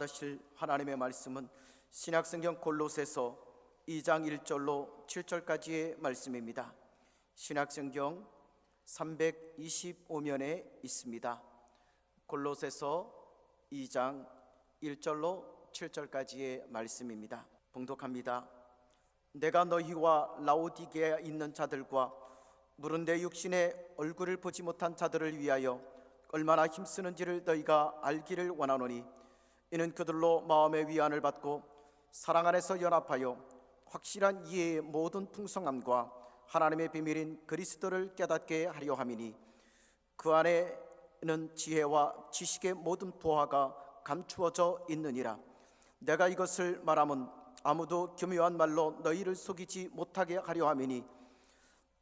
받으실 하나님의 말씀은 신약성경 골로새서 2장 1절로 7절까지의 말씀입니다. 신약성경 325면에 있습니다. 골로새서 2장 1절로 7절까지의 말씀입니다. 봉독합니다. 내가 너희와 라오디게아에 있는 자들과 물은 내 육신의 얼굴을 보지 못한 자들을 위하여 얼마나 힘쓰는지를 너희가 알기를 원하노니, 이는 그들로 마음의 위안을 받고 사랑 안에서 연합하여 확실한 이해의 모든 풍성함과 하나님의 비밀인 그리스도를 깨닫게 하려 함이니, 그 안에는 지혜와 지식의 모든 보화가 감추어져 있느니라. 내가 이것을 말하면 아무도 교묘한 말로 너희를 속이지 못하게 하려 함이니,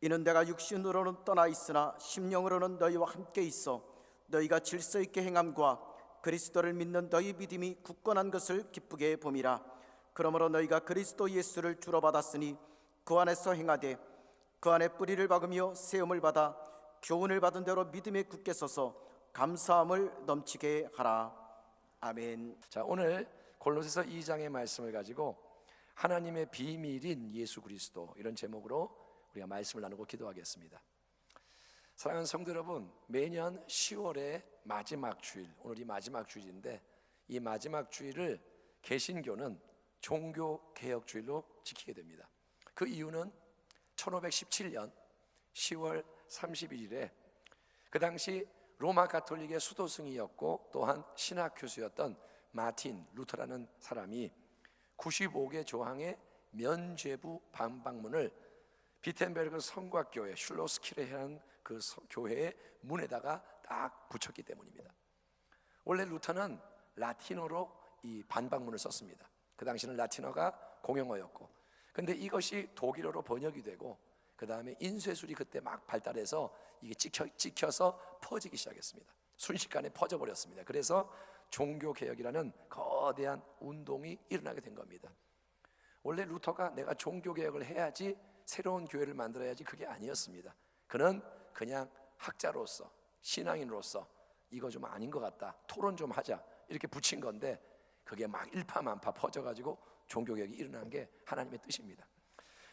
이는 내가 육신으로는 떠나 있으나 심령으로는 너희와 함께 있어 너희가 질서 있게 행함과 그리스도를 믿는 너희 믿음이 굳건한 것을 기쁘게 봄이라. 그러므로 너희가 그리스도 예수를 주로 받았으니 그 안에서 행하되 그 안에 뿌리를 박으며 세움을 받아 교훈을 받은 대로 믿음에 굳게 서서 감사함을 넘치게 하라. 아멘. 자, 오늘 골로새서 2장의 말씀을 가지고 하나님의 비밀인 예수 그리스도, 이런 제목으로 우리가 말씀을 나누고 기도하겠습니다. 사랑하는 성도 여러분, 매년 10월의 마지막 주일, 오늘이 마지막 주일인데, 이 마지막 주일을 개신교는 종교개혁주일로 지키게 됩니다. 그 이유는 1517년 10월 31일에 그 당시 로마 가톨릭의 수도승이었고 또한 신학 교수였던 마틴 루터라는 사람이 95개 조항의 면죄부 반박문을 비텐베르그 성곽교회 슐로스키르라는 그 교회의 문에다가 딱 붙였기 때문입니다. 원래 루터는 라틴어로 이 반박문을 썼습니다. 그 당시는 라틴어가 공용어였고, 근데 이것이 독일어로 번역이 되고 그 다음에 인쇄술이 그때 막 발달해서 이게 찍혀서 퍼지기 시작했습니다. 순식간에 퍼져버렸습니다. 그래서 종교개혁이라는 거대한 운동이 일어나게 된 겁니다. 원래 루터가 내가 종교개혁을 해야지, 새로운 교회를 만들어야지, 그게 아니었습니다. 그는 그냥 학자로서, 신앙인으로서 이거 좀 아닌 것 같다, 토론 좀 하자, 이렇게 붙인 건데, 그게 막 일파만파 퍼져가지고 종교개혁이 일어난 게 하나님의 뜻입니다.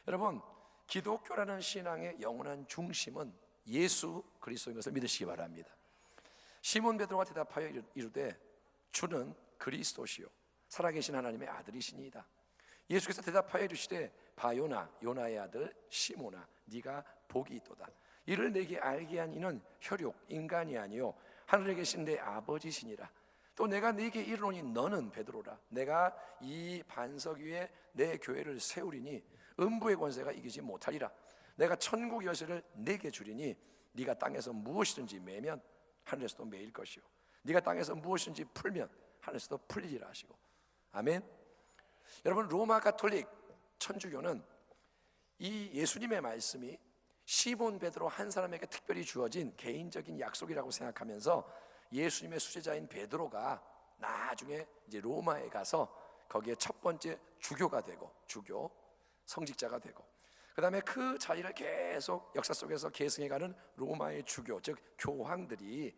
여러분, 기독교라는 신앙의 영원한 중심은 예수 그리스도인 것을 믿으시기 바랍니다. 시몬 베드로가 대답하여 이르되 주는 그리스도시요 살아계신 하나님의 아들이시니이다. 예수께서 대답하여 이르시되 바요나 요나의 아들 시몬아, 네가 복이 있도다. 이를 내게 알게 한 이는 혈육 인간이 아니요 하늘에 계신 내 아버지시니라. 또 내가 네게 이르노니 너는 베드로라. 내가 이 반석 위에 내 교회를 세우리니 음부의 권세가 이기지 못하리라. 내가 천국 열쇠를 네게 주리니 네가 땅에서 무엇이든지 매면 하늘에서도 매일 것이요 네가 땅에서 무엇이든지 풀면 하늘에서도 풀리리라 하시고. 아멘. 여러분, 로마 가톨릭 천주교는 이 예수님의 말씀이 시몬 베드로 한 사람에게 특별히 주어진 개인적인 약속이라고 생각하면서 예수님의 수제자인 베드로가 나중에 이제 로마에 가서 거기에 첫 번째 주교가 되고, 주교 성직자가 되고, 그 다음에 그 자리를 계속 역사 속에서 계승해가는 로마의 주교, 즉 교황들이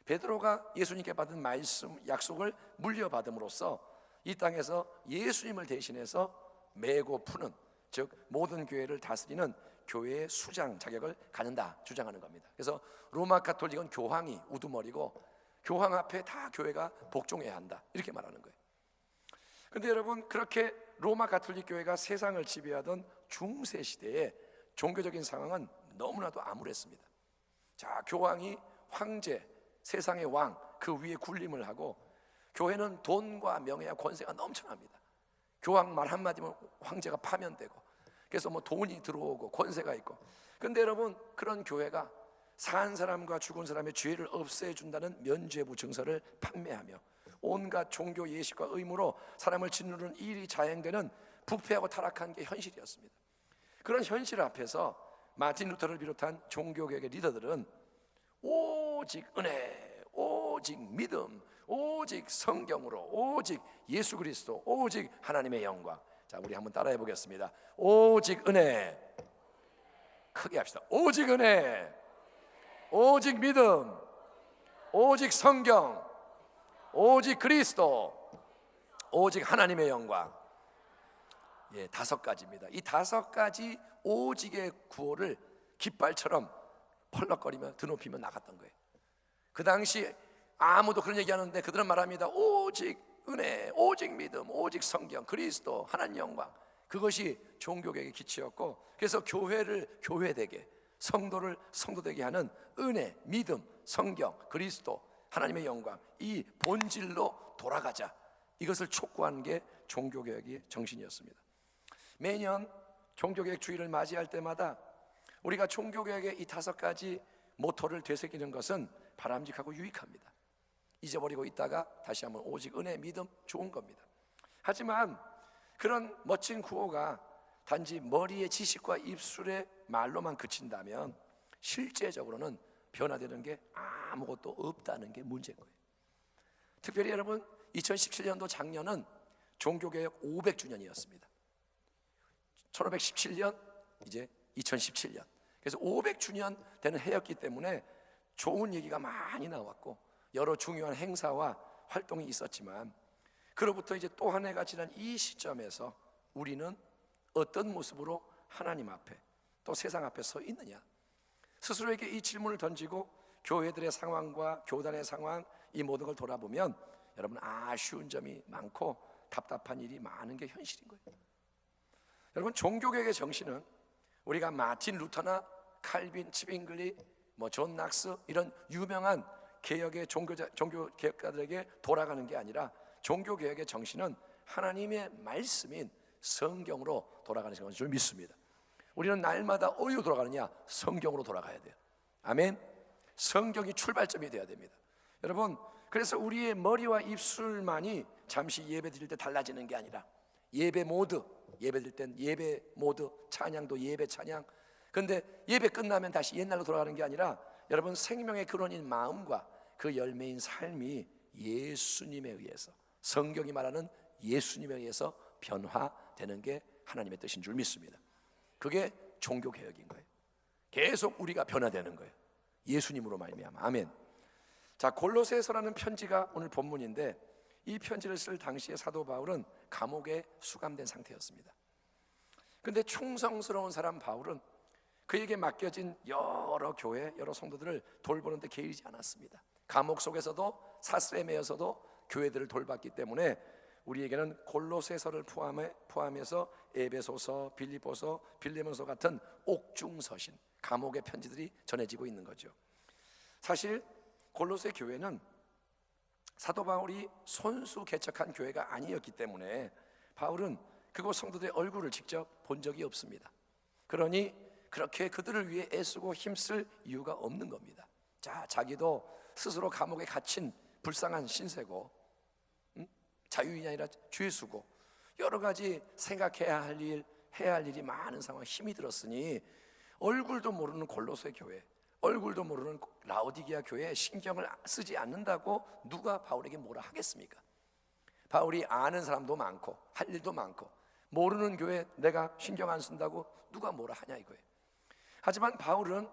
베드로가 예수님께 받은 말씀, 약속을 물려받음으로써 이 땅에서 예수님을 대신해서 메고 푸는, 즉 모든 교회를 다스리는 교회의 수장 자격을 갖는다 주장하는 겁니다. 그래서 로마 가톨릭은 교황이 우두머리고 교황 앞에 다 교회가 복종해야 한다, 이렇게 말하는 거예요. 그런데 여러분, 그렇게 로마 가톨릭 교회가 세상을 지배하던 중세 시대에 종교적인 상황은 너무나도 암울했습니다. 자, 교황이 황제, 세상의 왕, 그 위에 군림을 하고, 교회는 돈과 명예와 권세가 넘쳐납니다. 교황 말 한마디면 황제가 파면되고, 그래서 뭐 돈이 들어오고 권세가 있고. 그런데 여러분, 그런 교회가 산 사람과 죽은 사람의 죄를 없애준다는 면죄부 증서를 판매하며 온갖 종교 예식과 의무로 사람을 짓누르는 일이 자행되는 부패하고 타락한 게 현실이었습니다. 그런 현실 앞에서 마틴 루터를 비롯한 종교개혁의 리더들은 오직 은혜, 오직 믿음, 오직 성경으로, 오직 예수 그리스도, 오직 하나님의 영광. 자, 우리 한번 따라해 보겠습니다. 오직 은혜, 크게 합시다. 오직 은혜, 오직 믿음, 오직 성경, 오직 그리스도, 오직 하나님의 영광. 예, 5가지입니다. 이 5가지 오직의 구호를 깃발처럼 펄럭거리며 드높이며 나갔던 거예요. 그 당시 아무도 그런 얘기하는데 그들은 말합니다. 오직 은혜, 오직 믿음, 오직 성경, 그리스도, 하나님 영광. 그것이 종교개혁의 기치였고, 그래서 교회를 교회되게, 성도를 성도되게 하는 은혜, 믿음, 성경, 그리스도, 하나님의 영광, 이 본질로 돌아가자, 이것을 촉구하는 게 종교개혁의 정신이었습니다. 매년 종교개혁 주일을 맞이할 때마다 우리가 종교개혁의 이 5가지 모토를 되새기는 것은 바람직하고 유익합니다. 잊어버리고 있다가 다시 한번 오직 은혜, 믿음, 좋은 겁니다. 하지만 그런 멋진 구호가 단지 머리의 지식과 입술의 말로만 그친다면 실제적으로는 변화되는 게 아무것도 없다는 게 문제인 거예요. 특별히 여러분, 2017년도 작년은 종교개혁 500주년이었습니다. 1517년, 이제 2017년. 그래서 500주년 되는 해였기 때문에 좋은 얘기가 많이 나왔고 여러 중요한 행사와 활동이 있었지만, 그로부터 이제 또 한 해가 지난 이 시점에서 우리는 어떤 모습으로 하나님 앞에 또 세상 앞에 서 있느냐, 스스로에게 이 질문을 던지고 교회들의 상황과 교단의 상황, 이 모든 걸 돌아보면 여러분, 아쉬운 점이 많고 답답한 일이 많은 게 현실인 거예요. 여러분, 종교개혁의 정신은 우리가 마틴 루터나 칼빈, 치빙글리, 존 낙스 이런 유명한 개혁의 종교개혁가들에게 돌아가는 게 아니라, 종교개혁의 정신은 하나님의 말씀인 성경으로 돌아가는 것인 줄 믿습니다. 우리는 날마다 어디로 돌아가느냐? 성경으로 돌아가야 돼요. 아멘. 성경이 출발점이 되어야 됩니다. 여러분, 그래서 우리의 머리와 입술만이 잠시 예배 드릴 때 달라지는 게 아니라, 예배 모드, 예배 드릴 땐 예배 모드, 찬양도 예배 찬양. 그런데 예배 끝나면 다시 옛날로 돌아가는 게 아니라, 여러분, 생명의 근원인 마음과 그 열매인 삶이 예수님에 의해서, 성경이 말하는 예수님에 의해서 변화되는 게 하나님의 뜻인 줄 믿습니다. 그게 종교개혁인 거예요. 계속 우리가 변화되는 거예요. 예수님으로 말미암아. 아멘. 자, 골로새서라는 편지가 오늘 본문인데, 이 편지를 쓸 당시에 사도 바울은 감옥에 수감된 상태였습니다. 그런데 충성스러운 사람 바울은 그에게 맡겨진 여러 교회, 여러 성도들을 돌보는 데 게으르지 않았습니다. 감옥 속에서도 사슬에 매여서도 교회들을 돌봤기 때문에 우리에게는 골로새서를 포함해서 에베소서, 빌립보서, 빌레몬서 같은 옥중서신, 감옥의 편지들이 전해지고 있는 거죠. 사실 골로새 교회는 사도 바울이 손수 개척한 교회가 아니었기 때문에 바울은 그곳 성도들의 얼굴을 직접 본 적이 없습니다. 그러니 그렇게 그들을 위해 애쓰고 힘쓸 이유가 없는 겁니다. 자, 자기도 스스로 감옥에 gat힌 불쌍한 신세고, 자유인이 아니라 죄수고, 여러 가지 생각해야 할 일, 해야 할 일이 많은 상황, 힘이 들었으니 얼굴도 모르는 골로새 교회, 얼굴도 모르는 라오디게아 교회에 신경을 쓰지 않는다고 누가 바울에게 뭐라 하겠습니까? 바울이 아는 사람도 많고 할 일도 많고, 모르는 교회 내가 신경 안 쓴다고 누가 뭐라 하냐 이거예요. 하지만 바울은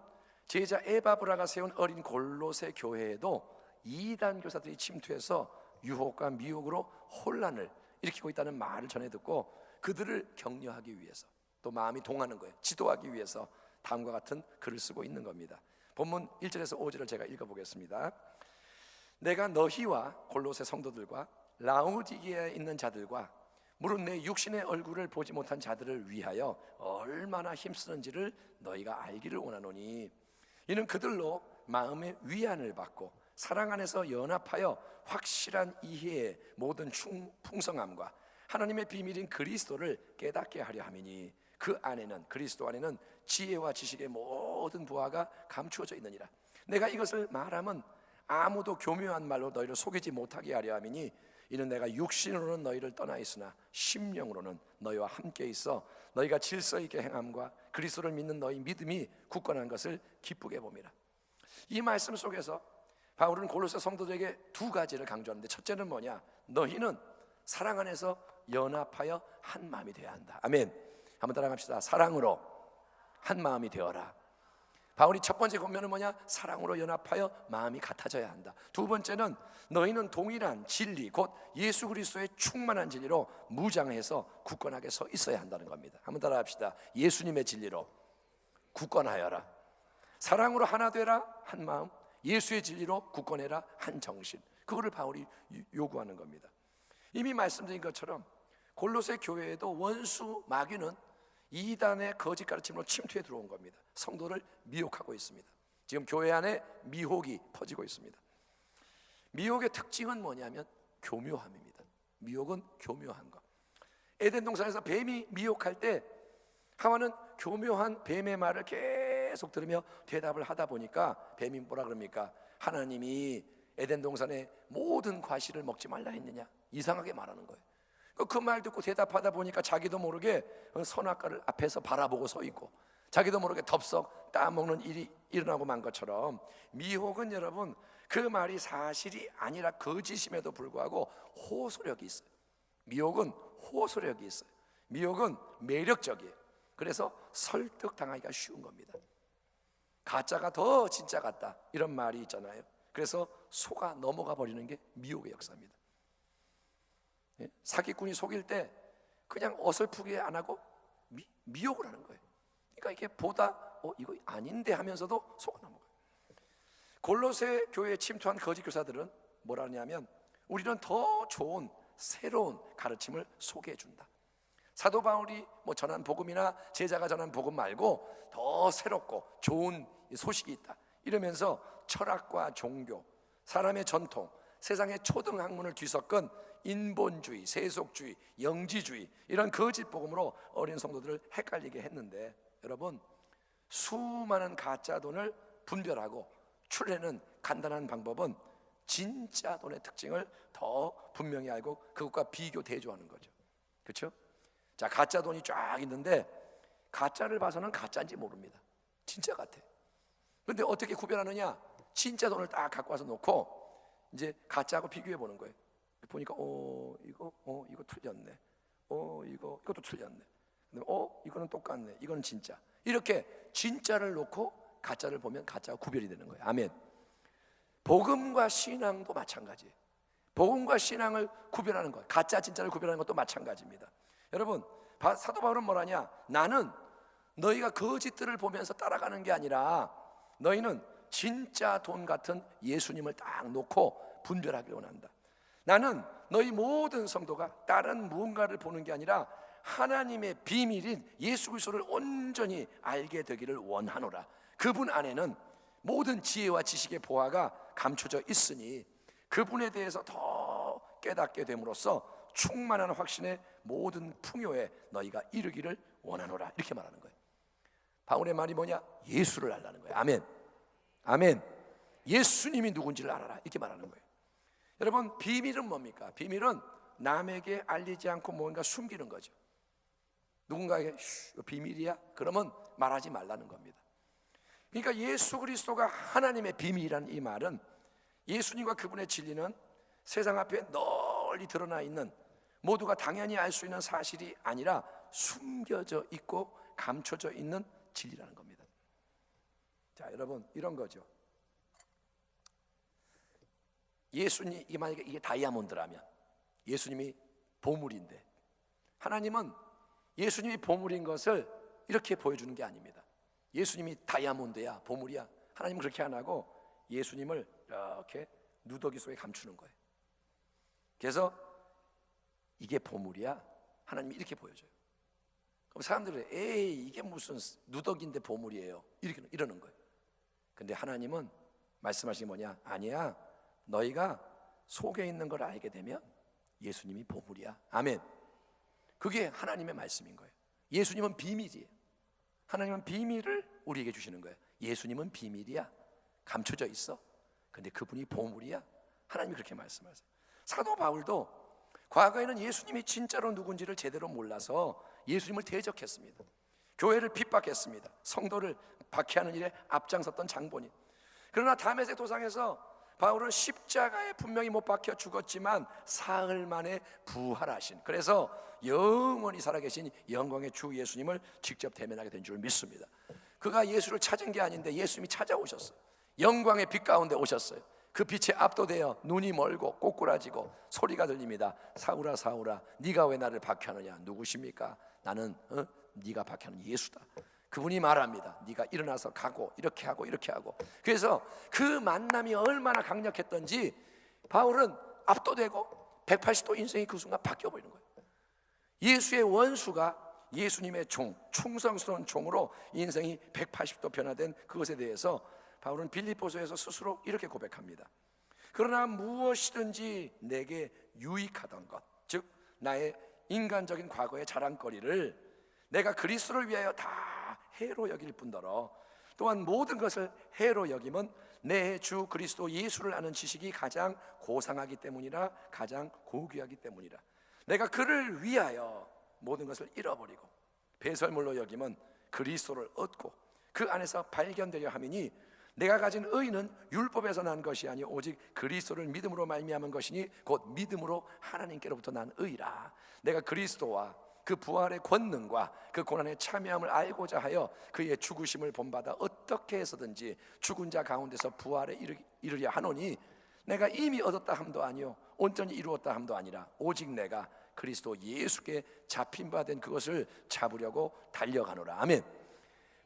제자 에바브라가 세운 어린 골로새 교회에도 이단 교사들이 침투해서 유혹과 미혹으로 혼란을 일으키고 있다는 말을 전해 듣고, 그들을 격려하기 위해서, 또 마음이 동하는 거예요. 지도하기 위해서 다음과 같은 글을 쓰고 있는 겁니다. 본문 1절에서 5절을 제가 읽어보겠습니다. 내가 너희와 골로새 성도들과 라오디게아에 있는 자들과 무릇 내 육신의 얼굴을 보지 못한 자들을 위하여 얼마나 힘쓰는지를 너희가 알기를 원하노니, 이는 그들로 마음의 위안을 받고 사랑 안에서 연합하여 확실한 이해의 모든 풍성함과 하나님의 비밀인 그리스도를 깨닫게 하려 함이니, 그 안에는, 그리스도 안에는 지혜와 지식의 모든 부하가 감추어져 있느니라. 내가 이것을 말하면 아무도 교묘한 말로 너희를 속이지 못하게 하려 함이니, 이는 내가 육신으로는 너희를 떠나 있으나 심령으로는 너희와 함께 있어 너희가 질서 있게 행함과 그리스도를 믿는 너희 믿음이 굳건한 것을 기쁘게 봄이라. 이 말씀 속에서 바울은 골로새 성도들에게 2가지를 강조하는데, 첫째는 뭐냐? 너희는 사랑 안에서 연합하여 한 마음이 되어야 한다. 아멘. 한번 따라갑시다. 사랑으로 한 마음이 되어라. 바울이 첫 번째 권면은 뭐냐? 사랑으로 연합하여 마음이 같아져야 한다. 두 번째는 너희는 동일한 진리 곧 예수 그리스도의 충만한 진리로 무장해서 굳건하게 서 있어야 한다는 겁니다. 한번 따라합시다. 예수님의 진리로 굳건하여라. 사랑으로 하나 되라 한 마음, 예수의 진리로 굳건해라 한 정신. 그거를 바울이 요구하는 겁니다. 이미 말씀드린 것처럼 골로새 교회에도 원수 마귀는 이단의 거짓 가르침으로 침투해 들어온 겁니다. 성도를 미혹하고 있습니다. 지금 교회 안에 미혹이 퍼지고 있습니다. 미혹의 특징은 뭐냐면 교묘함입니다. 미혹은 교묘한 것. 에덴 동산에서 뱀이 미혹할 때 하와는 교묘한 뱀의 말을 계속 들으며 대답을 하다 보니까 뱀이 뭐라 그럽니까? 하나님이 에덴 동산의 모든 과실을 먹지 말라 했느냐? 이상하게 말하는 거예요. 그 말 듣고 대답하다 보니까 자기도 모르게 선악과를 앞에서 바라보고 서 있고 자기도 모르게 덥석 따먹는 일이 일어나고 만 것처럼 미혹은 여러분 그 말이 사실이 아니라 거짓임에도 불구하고 호소력이 있어요. 미혹은 호소력이 있어요. 미혹은 매력적이에요. 그래서 설득당하기가 쉬운 겁니다. 가짜가 더 진짜 같다 이런 말이 있잖아요. 그래서 속아 넘어가 버리는 게 미혹의 역사입니다. 사기꾼이 속일 때 그냥 어설프게 안 하고 미혹을 하는 거예요. 그러니까 이게 보다 이거 아닌데 하면서도 속아 넘어가요. 골로새 교회에 침투한 거짓 교사들은 뭐라 하냐면 우리는 더 좋은 새로운 가르침을 소개해 준다. 사도 바울이 전한 복음이나 제자가 전한 복음 말고 더 새롭고 좋은 소식이 있다 이러면서 철학과 종교, 사람의 전통, 세상의 초등 학문을 뒤섞은 인본주의, 세속주의, 영지주의 이런 거짓 복음으로 어린 성도들을 헷갈리게 했는데 여러분 수많은 가짜 돈을 분별하고 추려내는 간단한 방법은 진짜 돈의 특징을 더 분명히 알고 그것과 비교 대조하는 거죠. 그렇죠? 자, 가짜 돈이 쫙 있는데 가짜를 봐서는 가짜인지 모릅니다. 진짜 같아. 근데 어떻게 구별하느냐? 진짜 돈을 딱 갖고 와서 놓고 이제 가짜하고 비교해 보는 거예요. 보니까 이거 틀렸네. 이것도 틀렸네. 근데 이거는 똑같네. 이거는 진짜. 이렇게 진짜를 놓고 가짜를 보면 가짜가 구별이 되는 거예요. 아멘. 복음과 신앙도 마찬가지예요. 복음과 신앙을 구별하는 것, 가짜 진짜를 구별하는 것도 마찬가지입니다. 여러분, 사도 바울은 뭐라냐? 나는 너희가 거짓들을 보면서 따라가는 게 아니라 너희는 진짜 돈 같은 예수님을 딱 놓고 분별하기를 원한다. 나는 너희 모든 성도가 다른 무언가를 보는 게 아니라 하나님의 비밀인 예수 그리스도를 온전히 알게 되기를 원하노라. 그분 안에는 모든 지혜와 지식의 보화가 감춰져 있으니 그분에 대해서 더 깨닫게 됨으로써 충만한 확신의 모든 풍요에 너희가 이르기를 원하노라. 이렇게 말하는 거예요. 바울의 말이 뭐냐? 예수를 알라는 거예요. 아멘. 아멘. 예수님이 누군지를 알아라. 이렇게 말하는 거예요. 여러분, 비밀은 뭡니까? 비밀은 남에게 알리지 않고 뭔가 숨기는 거죠. 누군가에게 비밀이야? 그러면 말하지 말라는 겁니다. 그러니까 예수 그리스도가 하나님의 비밀이라는 이 말은 예수님과 그분의 진리는 세상 앞에 널리 드러나 있는 모두가 당연히 알 수 있는 사실이 아니라 숨겨져 있고 감춰져 있는 진리라는 겁니다. 자, 여러분, 이런 거죠. 예수님, 만약에 이게 다이아몬드라면 예수님이 보물인데 하나님은 예수님이 보물인 것을 이렇게 보여주는 게 아닙니다. 예수님이 다이아몬드야, 보물이야. 하나님은 그렇게 안 하고 예수님을 이렇게 누더기 속에 감추는 거예요. 그래서 이게 보물이야. 하나님이 이렇게 보여줘요. 그럼 사람들은 에이 이게 무슨 누더기인데 보물이에요. 이렇게 이러는 거예요. 근데 하나님은 말씀하신 게 뭐냐? 아니야. 너희가 속에 있는 걸 알게 되면 예수님이 보물이야. 아멘. 그게 하나님의 말씀인 거예요. 예수님은 비밀이에요. 하나님은 비밀을 우리에게 주시는 거예요. 예수님은 비밀이야. 감춰져 있어. 근데 그분이 보물이야. 하나님이 그렇게 말씀하세요. 사도 바울도 과거에는 예수님이 진짜로 누군지를 제대로 몰라서 예수님을 대적했습니다. 교회를 핍박했습니다. 성도를 박해하는 일에 앞장섰던 장본인. 그러나 다메섹 도상에서 바울은 십자가에 분명히 못 박혀 죽었지만 사흘 만에 부활하신, 그래서 영원히 살아계신 영광의 주 예수님을 직접 대면하게 된 줄 믿습니다. 그가 예수를 찾은 게 아닌데 예수님이 찾아오셨어요. 영광의 빛 가운데 오셨어요. 그 빛에 압도되어 눈이 멀고 꼬꾸라지고 소리가 들립니다. 사울아 사울아 네가 왜 나를 박해하느냐. 누구십니까? 나는 네가 박해하는 예수다. 그분이 말합니다. 네가 일어나서 가고 이렇게 하고 이렇게 하고. 그래서 그 만남이 얼마나 강력했던지 바울은 압도되고 180도 인생이 그 순간 바뀌어버리는 거예요. 예수의 원수가 예수님의 종, 충성스러운 종으로 인생이 180도 변화된 그것에 대해서 바울은 빌립보서에서 스스로 이렇게 고백합니다. 그러나 무엇이든지 내게 유익하던 것, 즉 나의 인간적인 과거의 자랑거리를 내가 그리스도를 위하여 다 해로 여길 뿐더러 또한 모든 것을 해로 여김은 내 주 그리스도 예수를 아는 지식이 가장 고상하기 때문이라, 가장 고귀하기 때문이라. 내가 그를 위하여 모든 것을 잃어버리고 배설물로 여김은 그리스도를 얻고 그 안에서 발견되려 함이니 내가 가진 의는 율법에서 난 것이 아니 오직 그리스도를 믿음으로 말미암은 것이니 곧 믿음으로 하나님께로부터 난 의라. 내가 그리스도와 그 부활의 권능과 그 고난의 참여함을 알고자 하여 그의 죽으심을 본받아 어떻게 해서든지 죽은 자 가운데서 부활에 이르려 하노니 내가 이미 얻었다 함도 아니요 온전히 이루었다 함도 아니라 오직 내가 그리스도 예수께 잡힌 바 된 그것을 잡으려고 달려가노라. 아멘.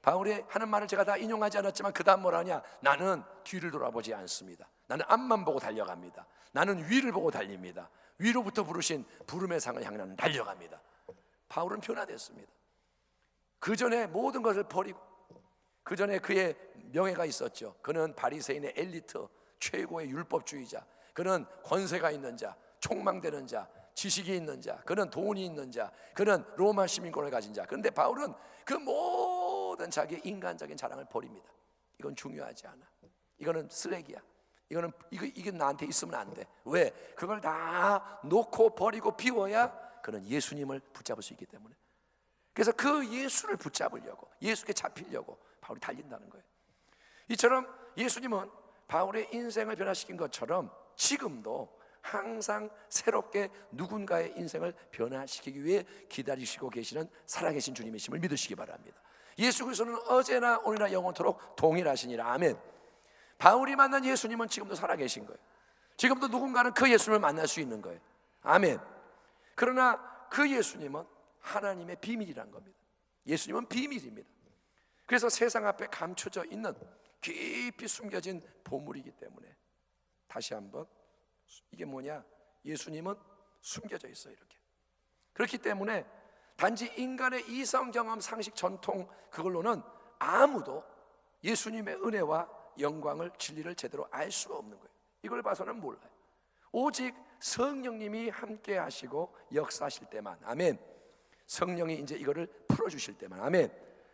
바울이 하는 말을 제가 다 인용하지 않았지만 그 다음 뭐라 하냐. 나는 뒤를 돌아보지 않습니다. 나는 앞만 보고 달려갑니다. 나는 위를 보고 달립니다. 위로부터 부르신 부름의 상을 향해 나는 달려갑니다. 바울은 변화됐습니다. 그 전에 모든 것을 버리고 그 전에 그의 명예가 있었죠. 그는 바리새인의 엘리트, 최고의 율법주의자, 그는 권세가 있는 자, 촉망되는 자, 지식이 있는 자, 그는 돈이 있는 자, 그는 로마 시민권을 가진 자. 그런데 바울은 그 모든 자기의 인간적인 자랑을 버립니다. 이건 중요하지 않아. 이거는 쓰레기야. 이게 나한테 있으면 안 돼. 왜? 그걸 다 놓고 버리고 비워야 그는 예수님을 붙잡을 수 있기 때문에. 그래서 그 예수를 붙잡으려고, 예수께 잡히려고 바울이 달린다는 거예요. 이처럼 예수님은 바울의 인생을 변화시킨 것처럼 지금도 항상 새롭게 누군가의 인생을 변화시키기 위해 기다리시고 계시는 살아계신 주님이심을 믿으시기 바랍니다. 예수 그리스도는 어제나 오늘나 영원토록 동일하시니라. 아멘. 바울이 만난 예수님은 지금도 살아계신 거예요. 지금도 누군가는 그 예수님을 만날 수 있는 거예요. 아멘. 그러나 그 예수님은 하나님의 비밀이란 겁니다. 예수님은 비밀입니다. 그래서 세상 앞에 감춰져 있는 깊이 숨겨진 보물이기 때문에 다시 한번 이게 뭐냐? 예수님은 숨겨져 있어요. 이렇게. 그렇기 때문에 단지 인간의 이성 경험, 상식, 전통 그걸로는 아무도 예수님의 은혜와 영광을, 진리를 제대로 알 수가 없는 거예요. 이걸 봐서는 몰라요. 오직 성령님이 함께 하시고 역사하실 때만, 아멘. 성령이 이제 이거를 풀어주실 때만, 아멘.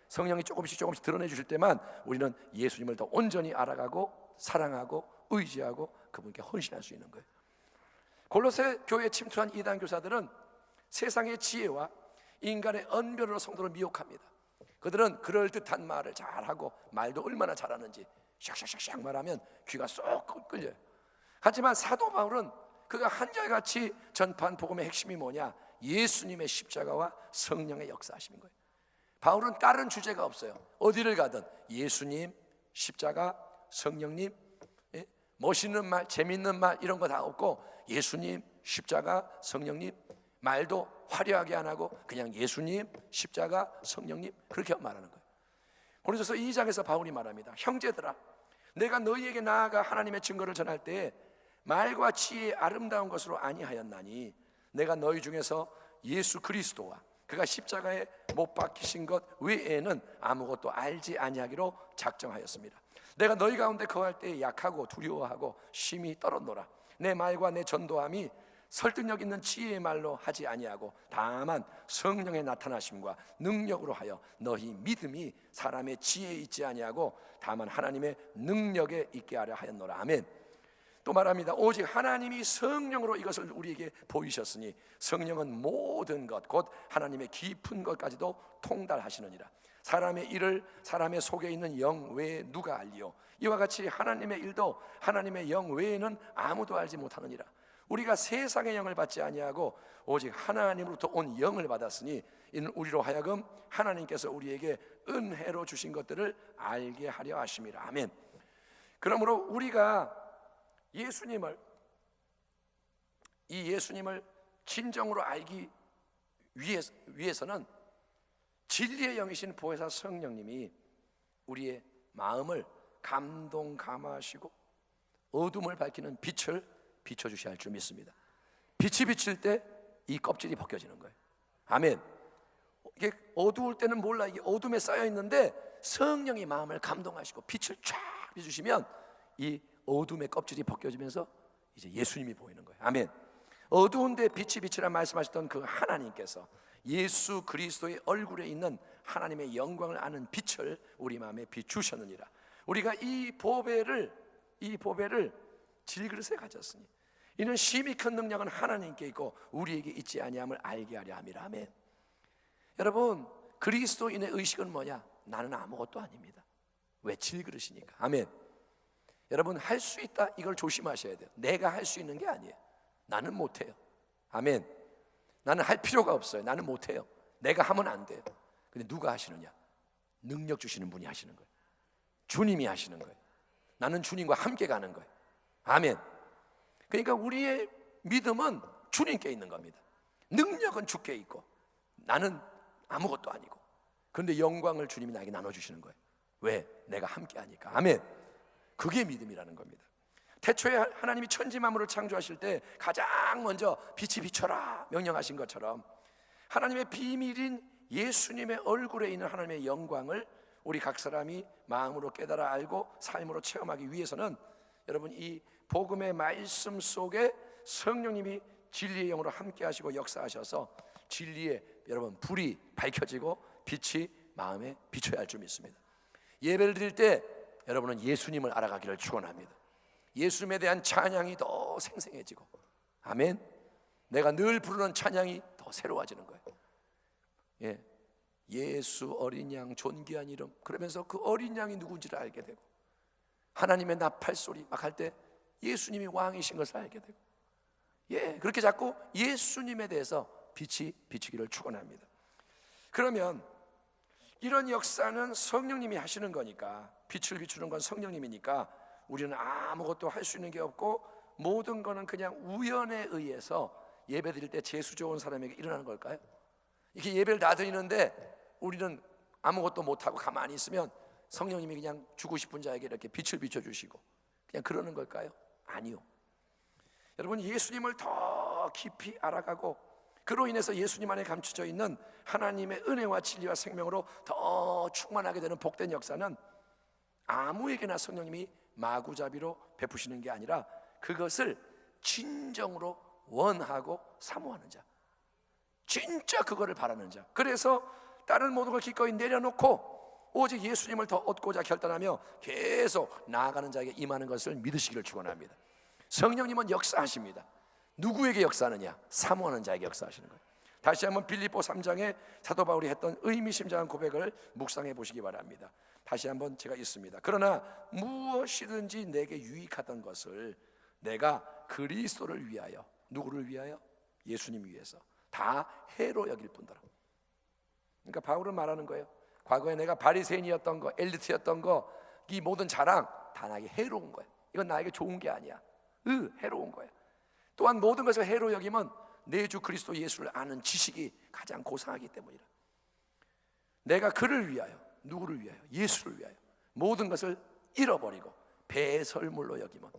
성령이 조금씩 드러내 주실 때만 우리는 예수님을 더 온전히 알아가고 사랑하고 의지하고 그분께 헌신할 수 있는 거예요. 골로새 교회에 침투한 이단 교사들은 세상의 지혜와 인간의 언변으로 성도를 미혹합니다. 그들은 그럴듯한 말을 잘하고 말도 얼마나 잘하는지 샥샥샥샥 말하면 귀가 쏙 끌려요. 하지만 사도 바울은 그가 한결같이 전파한 복음의 핵심이 뭐냐? 예수님의 십자가와 성령의 역사하심인 거예요. 바울은 다른 주제가 없어요. 어디를 가든 예수님, 십자가, 성령님, 멋있는 말, 재밌는 말 이런 거 다 없고 예수님, 십자가, 성령님, 말도 화려하게 안 하고 그냥 예수님, 십자가, 성령님 그렇게 말하는 거예요. 고린도서 2장에서 바울이 말합니다. 형제들아, 내가 너희에게 나아가 하나님의 증거를 전할 때에 말과 지혜의 아름다운 것으로 아니하였나니 내가 너희 중에서 예수 그리스도와 그가 십자가에 못 박히신 것 외에는 아무것도 알지 아니하기로 작정하였습니다. 내가 너희 가운데 거할 때에 약하고 두려워하고 심히 떨었노라. 내 말과 내 전도함이 설득력 있는 지혜의 말로 하지 아니하고 다만 성령의 나타나심과 능력으로 하여 너희 믿음이 사람의 지혜에 있지 아니하고 다만 하나님의 능력에 있게 하려 하였노라. 아멘. 또 말합니다. 오직 하나님이 성령으로 이것을 우리에게 보이셨으니 성령은 모든 것 곧 하나님의 깊은 것까지도 통달하시느니라. 사람의 일을 사람의 속에 있는 영 외에 누가 알리요? 이와 같이 하나님의 일도 하나님의 영 외에는 아무도 알지 못하느니라. 우리가 세상의 영을 받지 아니하고 오직 하나님으로부터 온 영을 받았으니 이는 우리로 하여금 하나님께서 우리에게 은혜로 주신 것들을 알게 하려 하심이라. 아멘. 그러므로 우리가 예수님을 진정으로 알기 위해서는 진리의 영이신 보혜사 성령님이 우리의 마음을 감동감화하시고 어둠을 밝히는 빛을 비춰주셔야 할 줄 믿습니다. 빛이 비칠 때 이 껍질이 벗겨지는 거예요. 아멘. 이게 어두울 때는 몰라, 이게 어둠에 쌓여 있는데 성령이 마음을 감동하시고 빛을 쫙 비추시면 이 어둠의 껍질이 벗겨지면서 이제 예수님이 보이는 거예요. 아멘. 어두운데 빛이 비치라 말씀하셨던 그 하나님께서 예수 그리스도의 얼굴에 있는 하나님의 영광을 아는 빛을 우리 마음에 비추셨느니라. 우리가 이 보배를 질그릇에 가졌으니 이는 심히 큰 능력은 하나님께 있고 우리에게 있지 아니함을 알게 하려 함이라. 아멘. 여러분, 그리스도인의 의식은 뭐냐? 나는 아무것도 아닙니다. 왜? 질그릇이니까. 아멘. 여러분, 할 수 있다, 이걸 조심하셔야 돼요. 내가 할 수 있는 게 아니에요. 나는 못해요. 아멘. 나는 할 필요가 없어요. 나는 못해요. 내가 하면 안 돼요. 근데 누가 하시느냐? 능력 주시는 분이 하시는 거예요. 주님이 하시는 거예요. 나는 주님과 함께 가는 거예요. 아멘. 그러니까 우리의 믿음은 주님께 있는 겁니다. 능력은 주께 있고 나는 아무것도 아니고, 그런데 영광을 주님이 나에게 나눠주시는 거예요. 왜? 내가 함께 하니까. 아멘. 그게 믿음이라는 겁니다. 태초에 하나님이 천지 만물을 창조하실 때 가장 먼저 빛이 비춰라 명령하신 것처럼 하나님의 비밀인 예수님의 얼굴에 있는 하나님의 영광을 우리 각 사람이 마음으로 깨달아 알고 삶으로 체험하기 위해서는 여러분, 이 복음의 말씀 속에 성령님이 진리의 영으로 함께 하시고 역사하셔서 진리의 여러분 불이 밝혀지고 빛이 마음에 비춰야 할 줄 믿습니다. 예배를 드릴 때 여러분은 예수님을 알아가기를 축원합니다. 예수님에 대한 찬양이 더 생생해지고, 아멘. 내가 늘 부르는 찬양이 더 새로워지는 거예요. 예, 예수 어린 양 존귀한 이름, 그러면서 그 어린 양이 누군지를 알게 되고, 하나님의 나팔 소리 막 할 때 예수님이 왕이신 것을 알게 되고, 예, 그렇게 자꾸 예수님에 대해서 빛이 비추기를 축원합니다. 그러면 이런 역사는 성령님이 하시는 거니까, 빛을 비추는 건 성령님이니까 우리는 아무것도 할 수 있는 게 없고 모든 거는 그냥 우연에 의해서 예배 드릴 때 재수 좋은 사람에게 일어나는 걸까요? 이렇게 예배를 다 드리는데 우리는 아무것도 못하고 가만히 있으면 성령님이 그냥 주고 싶은 자에게 이렇게 빛을 비춰주시고 그냥 그러는 걸까요? 아니요. 여러분, 예수님을 더 깊이 알아가고 그로 인해서 예수님 안에 감춰져 있는 하나님의 은혜와 진리와 생명으로 더 충만하게 되는 복된 역사는 아무에게나 성령님이 마구잡이로 베푸시는 게 아니라 그것을 진정으로 원하고 사모하는 자, 진짜 그거를 바라는 자, 그래서 다른 모든 걸 기꺼이 내려놓고 오직 예수님을 더 얻고자 결단하며 계속 나아가는 자에게 임하는 것을 믿으시기를 축원합니다. 성령님은 역사하십니다. 누구에게 역사하느냐? 사모하는 자에게 역사하시는 거예요. 다시 한번 빌립보 3장에 사도 바울이 했던 의미심장한 고백을 묵상해 보시기 바랍니다. 다시 한번 제가 읽습니다. 그러나 무엇이든지 내게 유익하던 것을 내가 그리스도를 위하여, 누구를 위하여? 예수님 위해서 다 해로 여길 뿐더러. 그러니까 바울은 말하는 거예요. 과거에 내가 바리새인이었던 거, 엘리트였던 거, 이 모든 자랑 다 나에게 해로운 거야. 이건 나에게 좋은 게 아니야. 해로운 거야. 또한 모든 것을 해로 여기면 내 주 그리스도 예수를 아는 지식이 가장 고상하기 때문이라. 내가 그를 위하여, 누구를 위하여? 예수를 위하여 모든 것을 잃어버리고 배설물로 여기면,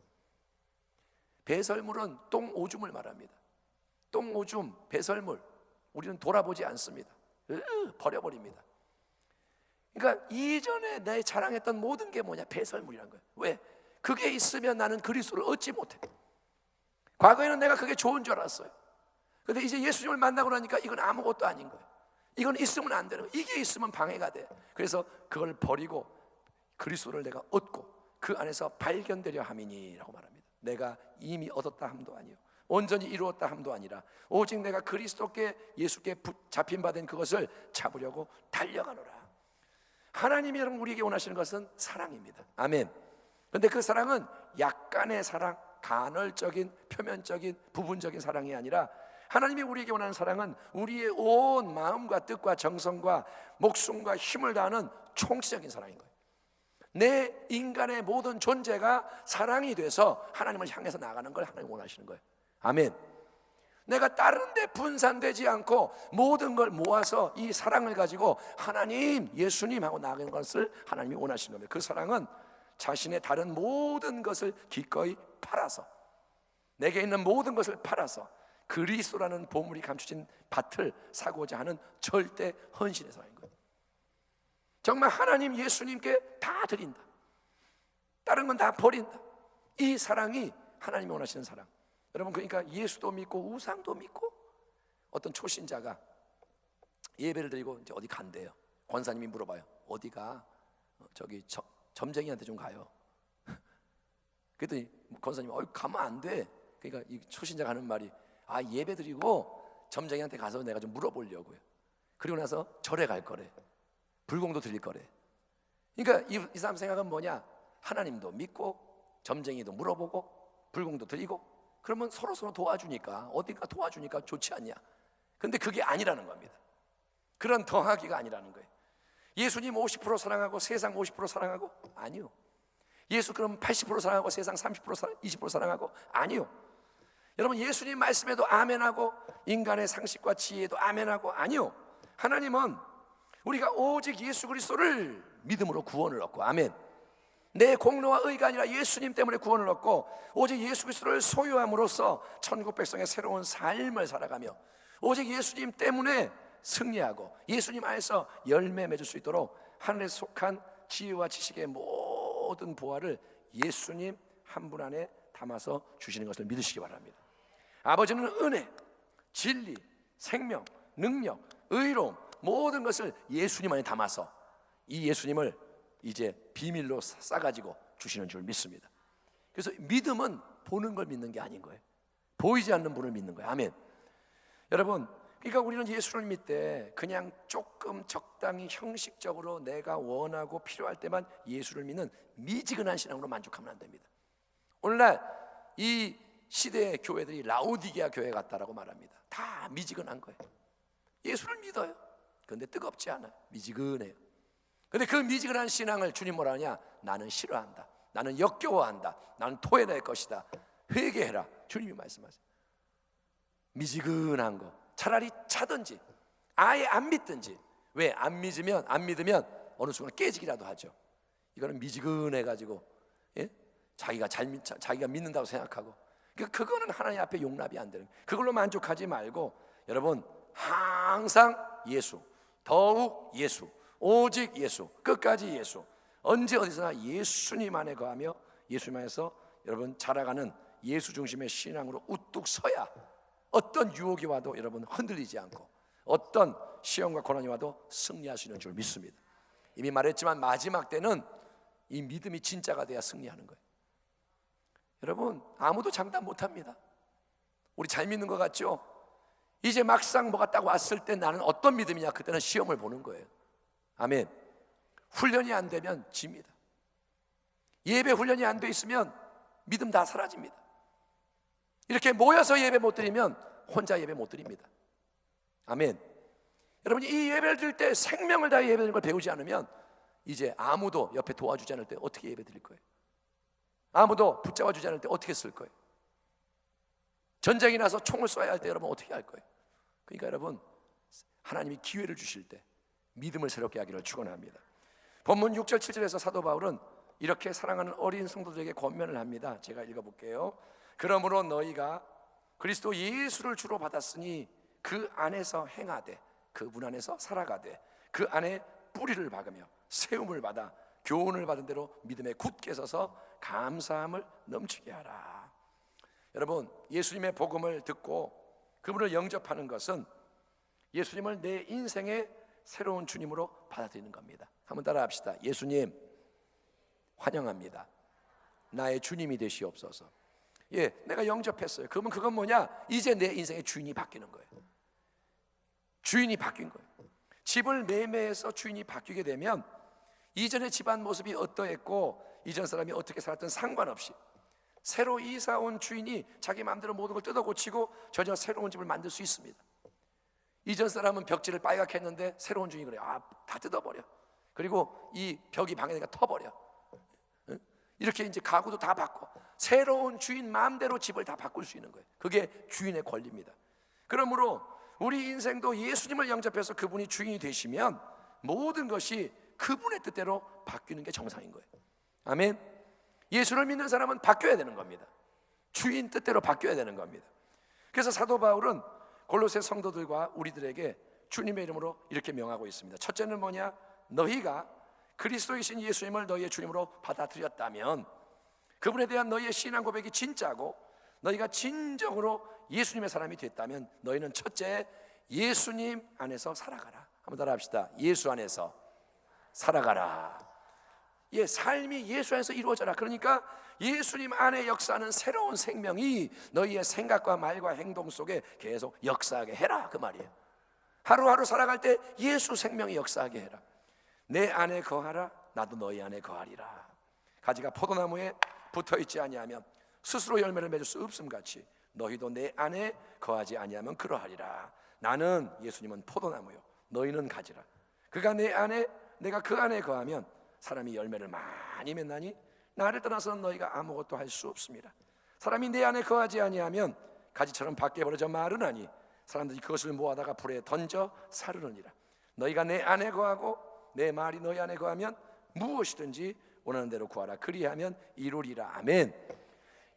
배설물은 똥오줌을 말합니다. 똥오줌, 배설물, 우리는 돌아보지 않습니다. 버려버립니다. 그러니까 이전에 내 자랑했던 모든 게 뭐냐? 배설물이란 거예요. 왜? 그게 있으면 나는 그리스도를 얻지 못해. 과거에는 내가 그게 좋은 줄 알았어요. 근데 이제 예수님을 만나고 나니까 이건 아무것도 아닌 거예요. 이건 있으면 안 되는 거예요. 이게 있으면 방해가 돼. 그래서 그걸 버리고 그리스도를 내가 얻고 그 안에서 발견되려 함이니라고 말합니다. 내가 이미 얻었다 함도 아니요, 온전히 이루었다 함도 아니라 오직 내가 그리스도께, 예수께 잡힌 바 된 그것을 잡으려고 달려가노라. 하나님이 여러분 우리에게 원하시는 것은 사랑입니다. 아멘. 그런데 그 사랑은 약간의 사랑, 간헐적인, 표면적인, 부분적인 사랑이 아니라 하나님이 우리에게 원하는 사랑은 우리의 온 마음과 뜻과 정성과 목숨과 힘을 다하는 총체적인 사랑인 거예요. 내 인간의 모든 존재가 사랑이 돼서 하나님을 향해서 나가는 걸 하나님 원하시는 거예요. 아멘. 내가 다른 데 분산되지 않고 모든 걸 모아서 이 사랑을 가지고 하나님, 예수님 하고 나가는 것을 하나님이 원하시는 겁니다. 그 사랑은 자신의 다른 모든 것을 기꺼이 팔아서, 내게 있는 모든 것을 팔아서 그리스도라는 보물이 감추진 밭을 사고자 하는 절대 헌신의 사랑인 거예요. 정말 하나님, 예수님께 다 드린다, 다른 건 다 버린다. 이 사랑이 하나님이 원하시는 사랑. 여러분, 그러니까 예수도 믿고 우상도 믿고 어떤 초신자가 예배를 드리고 이제 어디 간대요. 권사님이 물어봐요. 어디가? 저기 점쟁이한테 좀 가요. 그랬더니 권사님이 가면 안 돼. 그러니까 이 초신자가 하는 말이, 예배 드리고 점쟁이한테 가서 내가 좀 물어보려고요. 그리고 나서 절에 갈 거래. 불공도 드릴 거래. 그러니까 이 사람 생각은 뭐냐? 하나님도 믿고 점쟁이도 물어보고 불공도 드리고, 그러면 서로 도와주니까, 어딘가 도와주니까 좋지 않냐? 근데 그게 아니라는 겁니다. 그런 더하기가 아니라는 거예요. 예수님 50% 사랑하고 세상 50% 사랑하고? 아니요. 예수 그럼 80% 사랑하고 세상 30% 20% 사랑하고? 아니요. 여러분, 예수님 말씀에도 아멘하고 인간의 상식과 지혜에도 아멘하고? 아니요. 하나님은 우리가 오직 예수 그리스도를 믿음으로 구원을 얻고, 아멘, 내 공로와 의가 아니라 예수님 때문에 구원을 얻고 오직 예수 그리스도를 소유함으로써 천국 백성의 새로운 삶을 살아가며 오직 예수님 때문에 승리하고 예수님 안에서 열매 맺을 수 있도록 하늘에 속한 지혜와 지식의 모든 보화를 예수님 한 분 안에 담아서 주시는 것을 믿으시기 바랍니다. 아버지는 은혜, 진리, 생명, 능력, 의로움 모든 것을 예수님 안에 담아서 이 예수님을 이제 비밀로 싸가지고 주시는 줄 믿습니다. 그래서 믿음은 보는 걸 믿는 게 아닌 거예요. 보이지 않는 분을 믿는 거예요. 아멘. 여러분, 그러니까 우리는 예수를 믿되 그냥 조금 적당히 형식적으로 내가 원하고 필요할 때만 예수를 믿는 미지근한 신앙으로 만족하면 안 됩니다. 오늘날 이 시대의 교회들이 라오디게아 교회 같다라고 말합니다. 다 미지근한 거예요. 예수를 믿어요. 그런데 뜨겁지 않아요. 미지근해요. 근데 그 미지근한 신앙을 주님 뭐라 하냐? 나는 싫어한다, 나는 역겨워한다, 나는 토해낼 것이다, 회개해라. 주님이 말씀하세요. 미지근한 거 차라리 차든지 아예 안 믿든지. 왜? 안 믿으면 어느 순간 깨지기라도 하죠. 이거는 미지근해가지고 자기가 믿는다고 생각하고, 그거는 하나님 앞에 용납이 안 되는, 그걸로 만족하지 말고 여러분 항상 예수, 더욱 예수, 오직 예수, 끝까지 예수, 언제 어디서나 예수님 안에 거하며 예수님 안에서 여러분 자라가는 예수 중심의 신앙으로 우뚝 서야 어떤 유혹이 와도 여러분 흔들리지 않고 어떤 시험과 고난이 와도 승리하시는 줄 믿습니다. 이미 말했지만 마지막 때는 이 믿음이 진짜가 돼야 승리하는 거예요. 여러분, 아무도 장담 못합니다. 우리 잘 믿는 것 같죠? 이제 막상 뭐가 딱 왔을 때 나는 어떤 믿음이냐, 그때는 시험을 보는 거예요. 아멘. 훈련이 안 되면 집니다. 예배 훈련이 안 돼 있으면 믿음 다 사라집니다. 이렇게 모여서 예배 못 드리면 혼자 예배 못 드립니다. 아멘. 여러분이 이 예배를 드릴 때 생명을 다해 예배 드리는 걸 배우지 않으면 이제 아무도 옆에 도와주지 않을 때 어떻게 예배 드릴 거예요? 아무도 붙잡아 주지 않을 때 어떻게 쓸 거예요? 전쟁이 나서 총을 쏴야 할 때 여러분 어떻게 할 거예요? 그러니까 여러분, 하나님이 기회를 주실 때 믿음을 새롭게 하기를 축원합니다. 본문 6절 7절에서 사도 바울은 이렇게 사랑하는 어린 성도들에게 권면을 합니다. 제가 읽어볼게요. 그러므로 너희가 그리스도 예수를 주로 받았으니 그 안에서 행하되 그분 안에서 살아가되 그 안에 뿌리를 박으며 세움을 받아 교훈을 받은 대로 믿음에 굳게 서서 감사함을 넘치게 하라. 여러분, 예수님의 복음을 듣고 그분을 영접하는 것은 예수님을 내 인생의 새로운 주님으로 받아들이는 겁니다. 한번 따라 합시다. 예수님 환영합니다. 나의 주님이 되시옵소서. 내가 영접했어요. 그러면 그건 뭐냐? 이제 내 인생의 주인이 바뀌는 거예요. 주인이 바뀐 거예요. 집을 매매해서 주인이 바뀌게 되면 이전의 집안 모습이 어떠했고 이전 사람이 어떻게 살았든 상관없이 새로 이사 온 주인이 자기 마음대로 모든 걸 뜯어 고치고 전혀 새로운 집을 만들 수 있습니다. 이전 사람은 벽지를 빨갛게 했는데 새로운 주인이 그래요. 다 뜯어버려. 그리고 이 벽이 방해되니까 터버려. 이렇게 이제 가구도 다 바꿔. 새로운 주인 마음대로 집을 다 바꿀 수 있는 거예요. 그게 주인의 권리입니다. 그러므로 우리 인생도 예수님을 영접해서 그분이 주인이 되시면 모든 것이 그분의 뜻대로 바뀌는 게 정상인 거예요. 아멘. 예수를 믿는 사람은 바뀌어야 되는 겁니다. 주인 뜻대로 바뀌어야 되는 겁니다. 그래서 사도 바울은 골로새 성도들과 우리들에게 주님의 이름으로 이렇게 명하고 있습니다. 첫째는 뭐냐? 너희가 그리스도이신 예수님을 너희의 주님으로 받아들였다면, 그분에 대한 너희의 신앙 고백이 진짜고 너희가 진정으로 예수님의 사람이 됐다면, 너희는 첫째 예수님 안에서 살아가라. 한번 따라 합시다. 예수 안에서 살아가라. 삶이 예수 안에서 이루어져라. 그러니까 예수님 안에 역사하는 새로운 생명이 너희의 생각과 말과 행동 속에 계속 역사하게 해라, 그 말이에요. 하루하루 살아갈 때 예수 생명이 역사하게 해라. 내 안에 거하라, 나도 너희 안에 거하리라. 가지가 포도나무에 붙어있지 아니하면 스스로 열매를 맺을 수 없음같이 너희도 내 안에 거하지 아니하면 그러하리라. 나는, 예수님은 포도나무요, 너희는 가지라. 그가 내 안에, 내가 그 안에 거하면 사람이 열매를 많이 맺나니 나를 떠나서는 너희가 아무것도 할 수 없습니다. 사람이 내 안에 거하지 아니하면 가지처럼 밖에 버려져 마르나니 사람들이 그것을 모아다가 불에 던져 사르느니라. 너희가 내 안에 거하고 내 말이 너희 안에 거하면 무엇이든지 원하는 대로 구하라. 그리하면 이루리라. 아멘.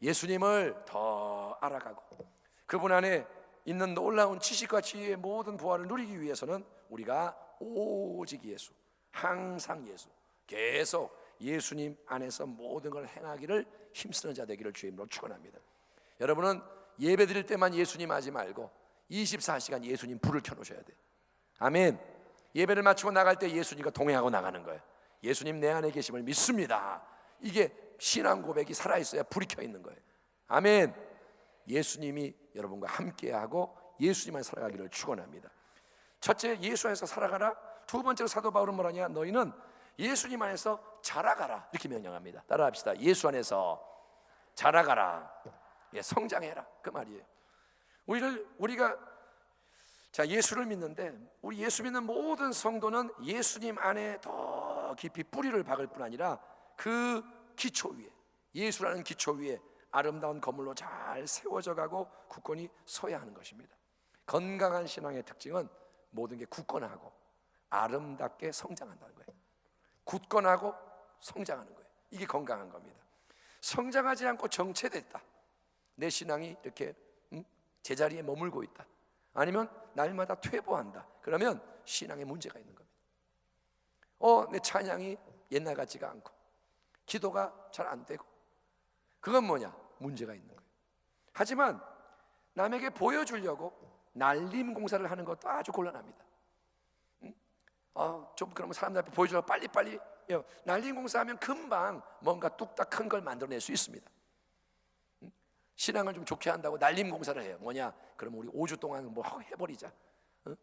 예수님을 더 알아가고 그분 안에 있는 놀라운 지식과 지혜의 모든 부활을 누리기 위해서는 우리가 오직 예수, 항상 예수, 계속 예수님 안에서 모든 걸 행하기를 힘쓰는 자 되기를 주의 이름으로 축원합니다. 여러분은 예배 드릴 때만 예수님 하지 말고 24시간 예수님 불을 켜놓으셔야 돼요. 아멘. 예배를 마치고 나갈 때 예수님과 동행하고 나가는 거예요. 예수님 내 안에 계심을 믿습니다. 이게 신앙 고백이 살아있어야 불이 켜있는 거예요. 아멘. 예수님이 여러분과 함께하고 예수님 안에 살아가기를 축원합니다. 첫째, 예수 안에서 살아가라. 두 번째로 사도 바울은 뭐라냐? 너희는 예수님 안에서 자라가라, 이렇게 명령합니다. 따라합시다. 예수 안에서 자라가라. 성장해라, 그 말이에요. 우리가 예수를 믿는데, 우리 예수 믿는 모든 성도는 예수님 안에 더 깊이 뿌리를 박을 뿐 아니라 그 기초 위에, 예수라는 기초 위에 아름다운 건물로 잘 세워져 가고 굳건히 서야 하는 것입니다. 건강한 신앙의 특징은 모든 게 굳건하고 아름답게 성장한다는 거예요. 굳건하고 성장하는 거예요. 이게 건강한 겁니다. 성장하지 않고 정체됐다, 내 신앙이 이렇게 제자리에 머물고 있다, 아니면 날마다 퇴보한다, 그러면 신앙에 문제가 있는 겁니다. 내 찬양이 옛날 같지가 않고 기도가 잘 안 되고, 그건 뭐냐? 문제가 있는 거예요. 하지만 남에게 보여주려고 날림 공사를 하는 것도 아주 곤란합니다. 좀 그러면 사람들 앞에 보여주려고 빨리빨리 날림 공사하면 금방 뭔가 뚝딱 큰 걸 만들어낼 수 있습니다. 신앙을 좀 좋게 한다고 날림 공사를 해요. 뭐냐? 그러면 우리 5주 동안 뭐 해버리자.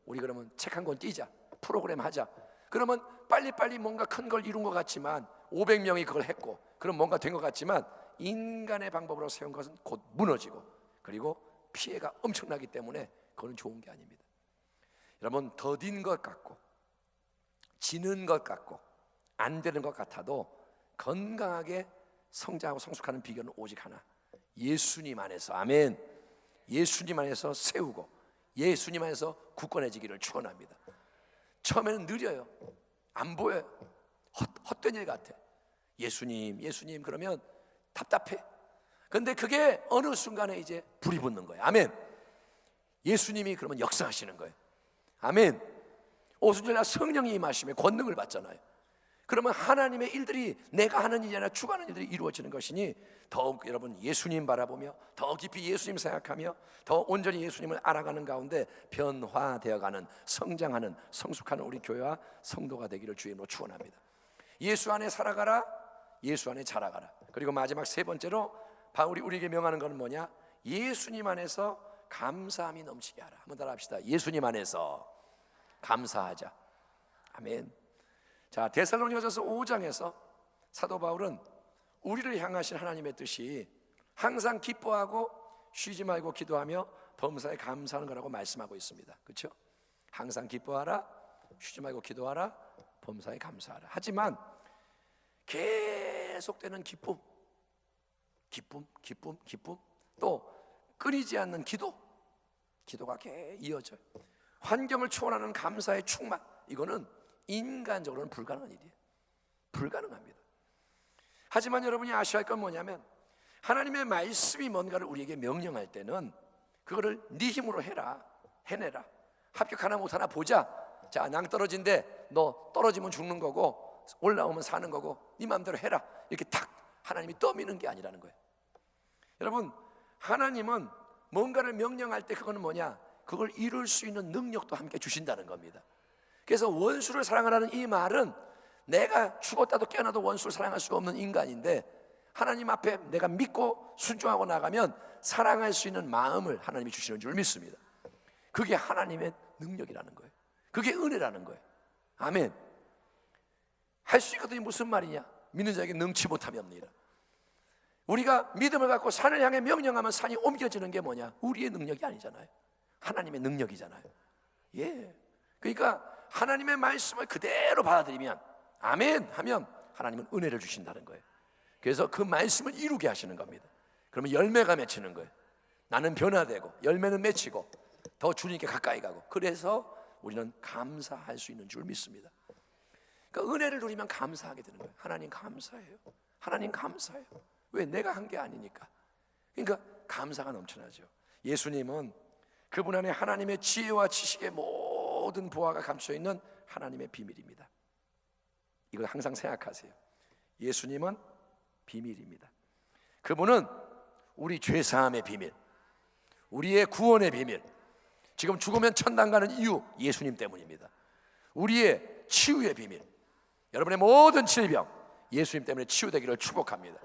우리 그러면 책 한 권 띄자. 프로그램 하자. 그러면 빨리빨리 뭔가 큰 걸 이룬 것 같지만 500명이 그걸 했고, 그럼 뭔가 된 것 같지만 인간의 방법으로 세운 것은 곧 무너지고, 그리고 피해가 엄청나기 때문에 그건 좋은 게 아닙니다. 여러분, 더딘 것 같고 지는 것 같고 안 되는 것 같아도 건강하게 성장하고 성숙하는 비결은 오직 하나, 예수님 안에서, 아멘, 예수님 안에서 세우고 예수님 안에서 굳건해지기를 축원합니다. 처음에는 느려요. 안 보여요. 헛된 일 같아. 예수님 예수님 그러면 답답해. 근데 그게 어느 순간에 이제 불이 붙는 거예요. 아멘. 예수님이 그러면 역사하시는 거예요. 아멘. 오순절날 성령이 임하시면 권능을 받잖아요. 그러면 하나님의 일들이 내가 하는 일이 아니라 주가 하는 일들이 이루어지는 것이니 더욱 여러분 예수님 바라보며 더 깊이 예수님 생각하며 더 온전히 예수님을 알아가는 가운데 변화되어가는, 성장하는, 성숙하는 우리 교회와 성도가 되기를 주님으로 축원합니다. 예수 안에 살아가라, 예수 안에 자라가라. 그리고 마지막 세 번째로 바울이 우리에게 명하는 것은 뭐냐? 예수님 안에서 감사함이 넘치게 하라. 한번 따라 합시다. 예수님 안에서 감사하자. 아멘. 자, 데살로니가전서 5장에서 사도 바울은 우리를 향하신 하나님의 뜻이 항상 기뻐하고 쉬지 말고 기도하며 범사에 감사하는 거라고 말씀하고 있습니다. 그렇죠? 항상 기뻐하라, 쉬지 말고 기도하라, 범사에 감사하라. 하지만 계속되는 기쁨, 또 끊이지 않는 기도가 계속 이어져요. 환경을 초월하는 감사의 충만, 이거는 인간적으로는 불가능한 일이에요. 불가능합니다. 하지만 여러분이 아셔야 할 건 뭐냐면, 하나님의 말씀이 뭔가를 우리에게 명령할 때는 그거를 네 힘으로 해라, 해내라, 합격하나 못하나 보자. 자, 낭떠러진데 너 떨어지면 죽는 거고 올라오면 사는 거고 네 마음대로 해라, 이렇게 탁 하나님이 떠미는 게 아니라는 거예요. 여러분, 하나님은 뭔가를 명령할 때 그거는 뭐냐, 그걸 이룰 수 있는 능력도 함께 주신다는 겁니다. 그래서 원수를 사랑하라는 이 말은 내가 죽었다도 깨어나도 원수를 사랑할 수가 없는 인간인데, 하나님 앞에 내가 믿고 순종하고 나가면 사랑할 수 있는 마음을 하나님이 주시는 줄 믿습니다. 그게 하나님의 능력이라는 거예요. 그게 은혜라는 거예요. 아멘. 할 수 있거든요. 무슨 말이냐? 믿는 자에게 능치 못함이 없느니라. 우리가 믿음을 갖고 산을 향해 명령하면 산이 옮겨지는 게 뭐냐? 우리의 능력이 아니잖아요. 하나님의 능력이잖아요. 예. 그러니까 하나님의 말씀을 그대로 받아들이면 아멘 하면 하나님은 은혜를 주신다는 거예요. 그래서 그 말씀을 이루게 하시는 겁니다. 그러면 열매가 맺히는 거예요. 나는 변화되고 열매는 맺히고 더 주님께 가까이 가고, 그래서 우리는 감사할 수 있는 줄 믿습니다. 그러니까 은혜를 누리면 감사하게 되는 거예요. 하나님 감사해요. 하나님 감사해요. 왜? 내가 한 게 아니니까. 그러니까 감사가 넘쳐나죠. 예수님은 그분 안에 하나님의 지혜와 지식의 모든 보화가 감춰 있는 하나님의 비밀입니다. 이걸 항상 생각하세요. 예수님은 비밀입니다. 그분은 우리 죄사함의 비밀, 우리의 구원의 비밀, 지금 죽으면 천당 가는 이유 예수님 때문입니다. 우리의 치유의 비밀, 여러분의 모든 질병 예수님 때문에 치유되기를 축복합니다.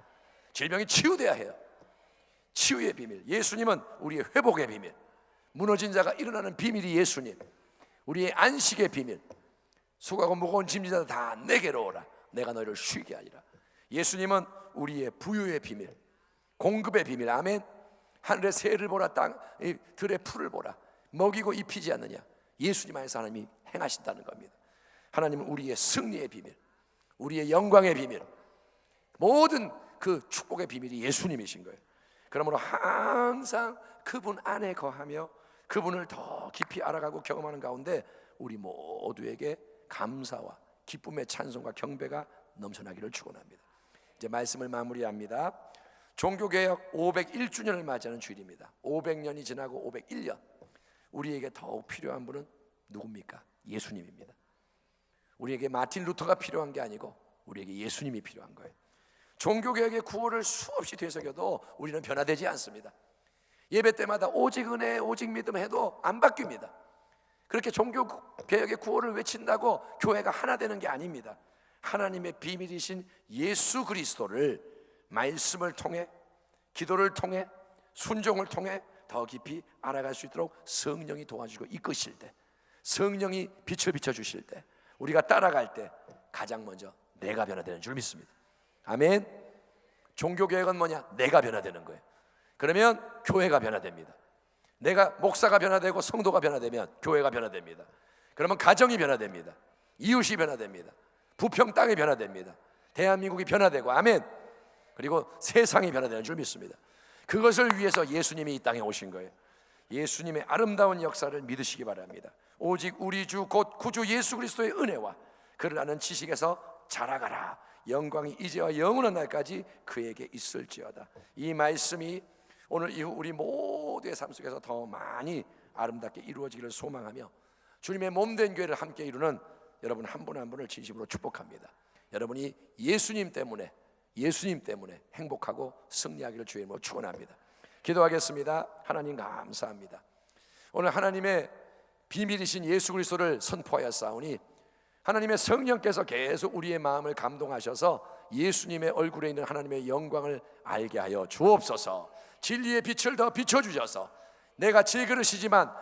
질병이 치유돼야 해요. 치유의 비밀, 예수님은 우리의 회복의 비밀, 무너진 자가 일어나는 비밀이 예수님, 우리의 안식의 비밀, 수고하고 무거운 짐진 다 내게로 오라, 내가 너희를 쉬게 하리라. 예수님은 우리의 부유의 비밀, 공급의 비밀. 아멘. 하늘의 새를 보라, 땅 들의 풀을 보라, 먹이고 입히지 않느냐? 예수님 안에서 하나님이 행하신다는 겁니다. 하나님은 우리의 승리의 비밀, 우리의 영광의 비밀, 모든 그 축복의 비밀이 예수님이신 거예요. 그러므로 항상 그분 안에 거하며 그분을 더 깊이 알아가고 경험하는 가운데 우리 모두에게 감사와 기쁨의 찬송과 경배가 넘쳐나기를 축원합니다. 이제 말씀을 마무리합니다. 종교개혁 501주년을 맞이하는 주일입니다. 500년이 지나고 501년, 우리에게 더욱 필요한 분은 누굽니까? 예수님입니다. 우리에게 마틴 루터가 필요한 게 아니고 우리에게 예수님이 필요한 거예요. 종교개혁의 구호를 수없이 되새겨도 우리는 변화되지 않습니다. 예배 때마다 오직 은혜, 오직 믿음 해도 안 바뀝니다. 그렇게 종교개혁의 구호를 외친다고 교회가 하나 되는 게 아닙니다. 하나님의 비밀이신 예수 그리스도를 말씀을 통해, 기도를 통해, 순종을 통해 더 깊이 알아갈 수 있도록 성령이 도와주고 이끄실 때, 성령이 빛을 비춰주실 때, 우리가 따라갈 때 가장 먼저 내가 변화되는 줄 믿습니다. 아멘. 종교개혁은 뭐냐? 내가 변화되는 거예요. 그러면 교회가 변화됩니다. 내가 목사가 변화되고 성도가 변화되면 교회가 변화됩니다. 그러면 가정이 변화됩니다. 이웃이 변화됩니다. 부평 땅이 변화됩니다. 대한민국이 변화되고, 아멘. 그리고 세상이 변화되는 줄 믿습니다. 그것을 위해서 예수님이 이 땅에 오신 거예요. 예수님의 아름다운 역사를 믿으시기 바랍니다. 오직 우리 주 곧 구주 예수 그리스도의 은혜와 그를 아는 지식에서 자라가라. 영광이 이제와 영원한 날까지 그에게 있을지어다. 이 말씀이 오늘 이후 우리 모두의 삶 속에서 더 많이 아름답게 이루어지기를 소망하며 주님의 몸된 교회를 함께 이루는 여러분 한 분 한 분을 진심으로 축복합니다. 여러분이 예수님 때문에 행복하고 승리하기를 주의 이름으로 축원합니다. 기도하겠습니다. 하나님 감사합니다. 오늘 하나님의 비밀이신 예수 그리스도를 선포하였사오니 하나님의 성령께서 계속 우리의 마음을 감동하셔서 예수님의 얼굴에 있는 하나님의 영광을 알게 하여 주옵소서. 진리의 빛을 더 비춰주셔서 내가 질그릇이지만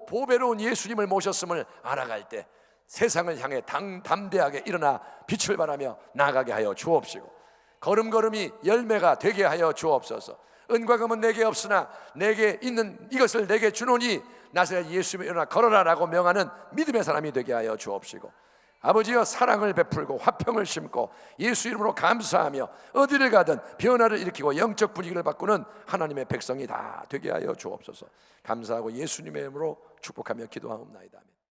보배로운 예수님을 모셨음을 알아갈 때 세상을 향해 담대하게 일어나 빛을 발하며 나아가게 하여 주옵시고 걸음걸음이 열매가 되게 하여 주옵소서. 은과 금은 내게 없으나 내게 있는 이것을 내게 주노니 나사렛 예수님의 일어나 걸어라라고 명하는 믿음의 사람이 되게 하여 주옵시고, 아버지여 사랑을 베풀고 화평을 심고 예수 이름으로 감사하며 어디를 가든 변화를 일으키고 영적 분위기를 바꾸는 하나님의 백성이 다 되게 하여 주옵소서. 감사하고 예수님의 이름으로 축복하며 기도하옵나이다.